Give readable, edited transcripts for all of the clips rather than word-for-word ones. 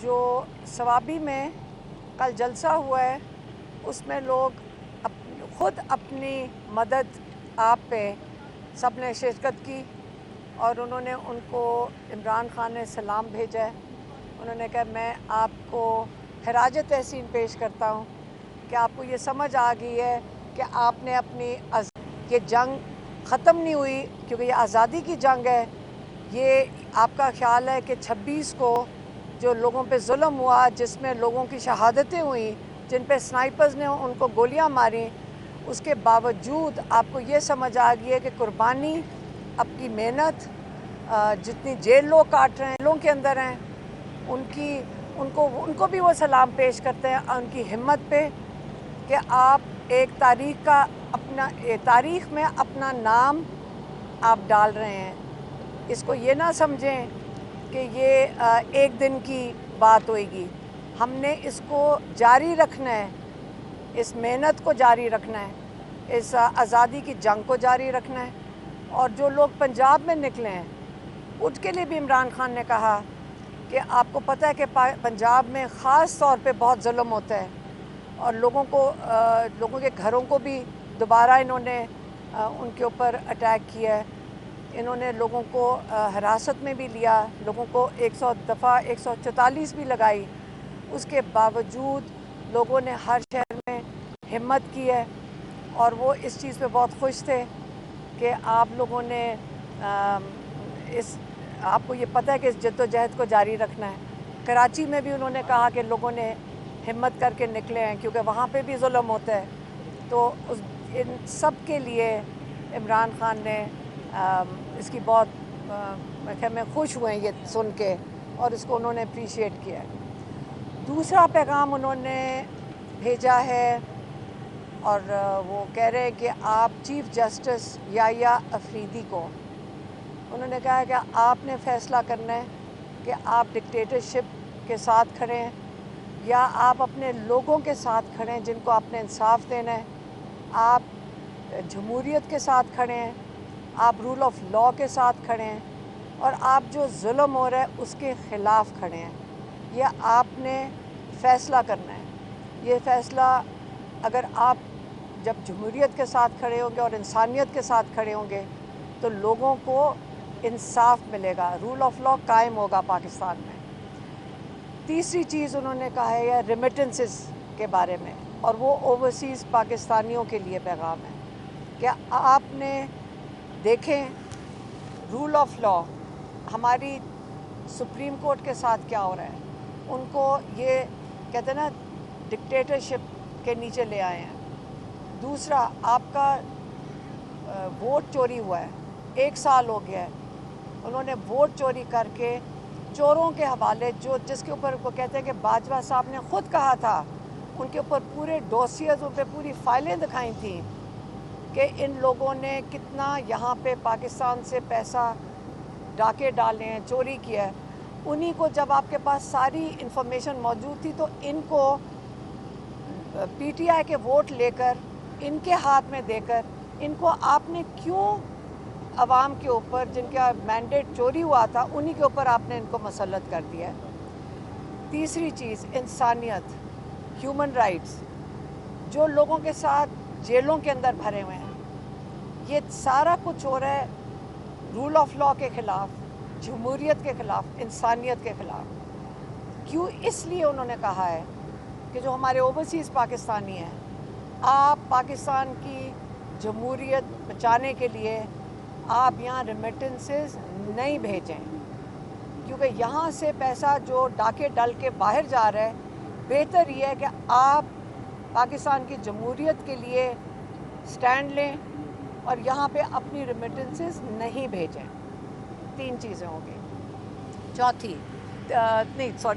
जो सवाबी में कल जलसा हुआ है उसमें लोग खुद अपनी मदद आप पे सब ने शिरकत की और उन्होंने उनको इमरान खान ने सलाम भेजा है। उन्होंने कहा मैं आपको खराज तहसीन पेश करता हूँ कि आपको ये समझ आ गई है कि आपने अपनी ये जंग ख़त्म नहीं हुई क्योंकि ये आज़ादी की जंग है। ये आपका ख्याल है कि 26 को जो लोगों पे जुल्म हुआ, जिसमें लोगों की शहादतें हुई, जिन पे स्नाइपर्स ने उनको गोलियां मारी, उसके बावजूद आपको ये समझ आ गई है कि कुर्बानी, आपकी मेहनत, जितनी जेल लोग काट रहे हैं, जेलों के अंदर हैं, उनको भी वो सलाम पेश करते हैं उनकी हिम्मत पे कि आप एक तारीख़ में अपना नाम आप डाल रहे हैं। इसको ये ना समझें कि ये एक दिन की बात होएगी। हमने इसको जारी रखना है, इस मेहनत को जारी रखना है, इस आज़ादी की जंग को जारी रखना है। और जो लोग पंजाब में निकले हैं उसके लिए भी इमरान खान ने कहा कि आपको पता है कि पंजाब में ख़ास तौर पे बहुत जुल्म होता है और लोगों के घरों को भी दोबारा इन्होंने उनके ऊपर अटैक किया है। इन्होंने लोगों को हिरासत में भी लिया, लोगों को 100 दफ़ा 144 भी लगाई। उसके बावजूद लोगों ने हर शहर में हिम्मत की है और वो इस चीज़ पे बहुत खुश थे कि आप लोगों ने आपको ये पता है कि इस जद्दोजहद को जारी रखना है। कराची में भी उन्होंने कहा कि लोगों ने हिम्मत करके निकले हैं क्योंकि वहाँ पे भी जुल्म होता है। तो इन सब के लिए इमरान खान ने इसकी बहुत मैं खुश हुए ये सुन के और इसको उन्होंने अप्रीशिएट किया है। दूसरा पैगाम उन्होंने भेजा है और वो कह रहे हैं कि आप चीफ़ जस्टिस याहिया अफरीदी को उन्होंने कहा है कि आपने फ़ैसला करना है कि आप डिक्टेटरशिप के साथ खड़े हैं या आप अपने लोगों के साथ खड़े हैं जिनको आपने इंसाफ देना है। आप जमहूरियत के साथ खड़े हैं, आप रूल ऑफ लॉ के साथ खड़े हैं और आप जो जुल्म हो रहा है उसके ख़िलाफ़ खड़े हैं। यह आपने फ़ैसला करना है। ये फ़ैसला अगर आप जब जमहूरियत के साथ खड़े होंगे और इंसानियत के साथ खड़े होंगे तो लोगों को इंसाफ मिलेगा, रूल ऑफ लॉ कायम होगा पाकिस्तान में। तीसरी चीज़ उन्होंने कहा है रेमिटेंसेस के बारे में और वो ओवरसीज़ पाकिस्तानियों के लिए पैगाम है कि आपने देखें रूल ऑफ लॉ हमारी सुप्रीम कोर्ट के साथ क्या हो रहा है। उनको ये कहते हैं ना डिक्टेटरशिप के नीचे ले आए हैं। दूसरा, आपका वोट चोरी हुआ है, 1 साल हो गया है। उन्होंने वोट चोरी करके चोरों के हवाले जिसके ऊपर वो कहते हैं कि बाजवा साहब ने ख़ुद कहा था, उनके ऊपर पूरे डोसियर्स, उन पर पूरी फाइलें दिखाई थी कि इन लोगों ने कितना यहाँ पे पाकिस्तान से पैसा डाके डाले हैं, चोरी किया है। उन्हीं को जब आपके पास सारी इन्फॉर्मेशन मौजूद थी तो इनको पीटीआई के वोट लेकर इनके हाथ में देकर इनको आपने क्यों अवाम के ऊपर जिनका मैंडेट चोरी हुआ था उन्हीं के ऊपर आपने इनको मसलत कर दिया है। तीसरी चीज़ इंसानियत, ह्यूमन राइट्स, जो लोगों के साथ जेलों के अंदर भरे हुए हैं, ये सारा कुछ हो रहा है रूल ऑफ लॉ के ख़िलाफ़, जमहूरियत के ख़िलाफ़, इंसानियत के ख़िलाफ़। क्यों? इसलिए उन्होंने कहा है कि जो हमारे ओवरसीज़ पाकिस्तानी हैं, आप पाकिस्तान की जमहूरियत बचाने के लिए आप यहाँ रेमिटेंसेस नहीं भेजें क्योंकि यहाँ से पैसा जो डाके डल के बाहर जा रहा है। बेहतर ये है कि आप पाकिस्तान की जमहूरियत के लिए स्टैंड लें और यहाँ पे अपनी रेमिटेंसेस नहीं भेजें। 3 चीज़ें हो गई।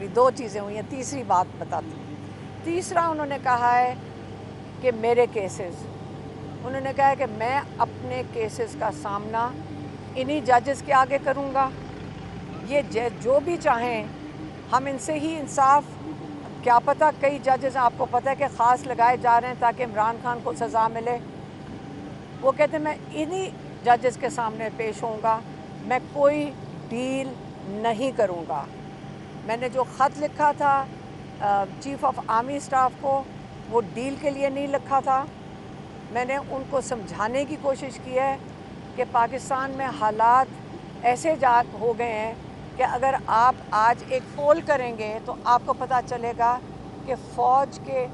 दो चीज़ें हुई हैं, तीसरी बात बताती हूँ। तीसरा उन्होंने कहा है कि मेरे केसेस, उन्होंने कहा है कि मैं अपने केसेस का सामना इन्हीं जजेस के आगे करूँगा। ये जो भी चाहें हम इनसे ही इंसाफ, क्या पता कई जजेस आपको पता है कि ख़ास लगाए जा रहे हैं ताकि इमरान खान को सज़ा मिले। वो कहते हैं मैं इन्हीं जजेस के सामने पेश होऊंगा, मैं कोई डील नहीं करूँगा, میں نے جو خط لکھا تھا چیف آف آرمی سٹاف کو، وہ ڈیل کے لیے نہیں لکھا تھا. میں نے ان کو سمجھانے کی کوشش کی ہے کہ پاکستان میں حالات ایسے ہو گئے ہیں کہ اگر آپ آج ایک پول کریں گے تو آپ کو پتہ چلے گا کہ فوج کے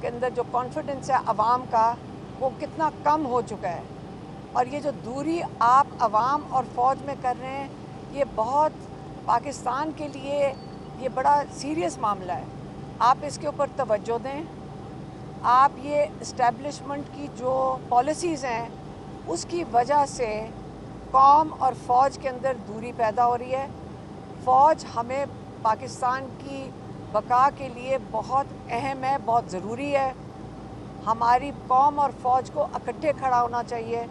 اندر جو کانفیڈنس ہے عوام کا، وہ کتنا کم ہو چکا ہے. اور یہ جو دوری آپ عوام اور فوج میں کر رہے ہیں، یہ بہت پاکستان کے لیے یہ بڑا سیریس معاملہ ہے. آپ اس کے اوپر توجہ دیں. آپ یہ اسٹیبلشمنٹ کی جو پالیسیز ہیں اس کی وجہ سے قوم اور فوج کے اندر دوری پیدا ہو رہی ہے. فوج ہمیں پاکستان کی بقا کے لیے بہت اہم ہے، بہت ضروری ہے. ہماری قوم اور فوج کو اکٹھے کھڑا ہونا چاہیے،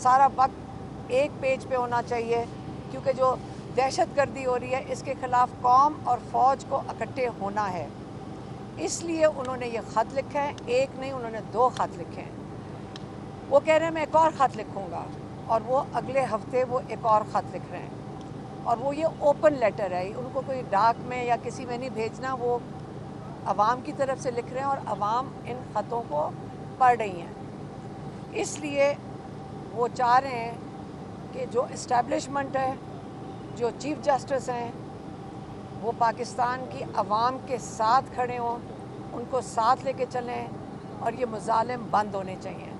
سارا وقت ایک پیج پہ ہونا چاہیے، کیونکہ جو دہشت گردی ہو رہی ہے اس کے خلاف قوم اور فوج کو اکٹھے ہونا ہے. اس لیے انہوں نے یہ خط لکھا ہے. ایک نہیں، انہوں نے 2 خط لکھے ہیں. وہ کہہ رہے ہیں میں ایک اور خط لکھوں گا، اور وہ اگلے ہفتے وہ ایک اور خط لکھ رہے ہیں. اور وہ یہ اوپن لیٹر ہے، ان کو کوئی ڈاک میں یا کسی میں نہیں بھیجنا، وہ عوام کی طرف سے لکھ رہے ہیں اور عوام ان خطوں کو پڑھ رہی ہیں. اس لیے وہ چاہ رہے ہیں کہ جو اسٹیبلشمنٹ ہے، جو چیف جسٹس ہیں، وہ پاکستان کی عوام کے ساتھ کھڑے ہوں، ان کو ساتھ لے کے چلیں، اور یہ مظالم بند ہونے چاہیے.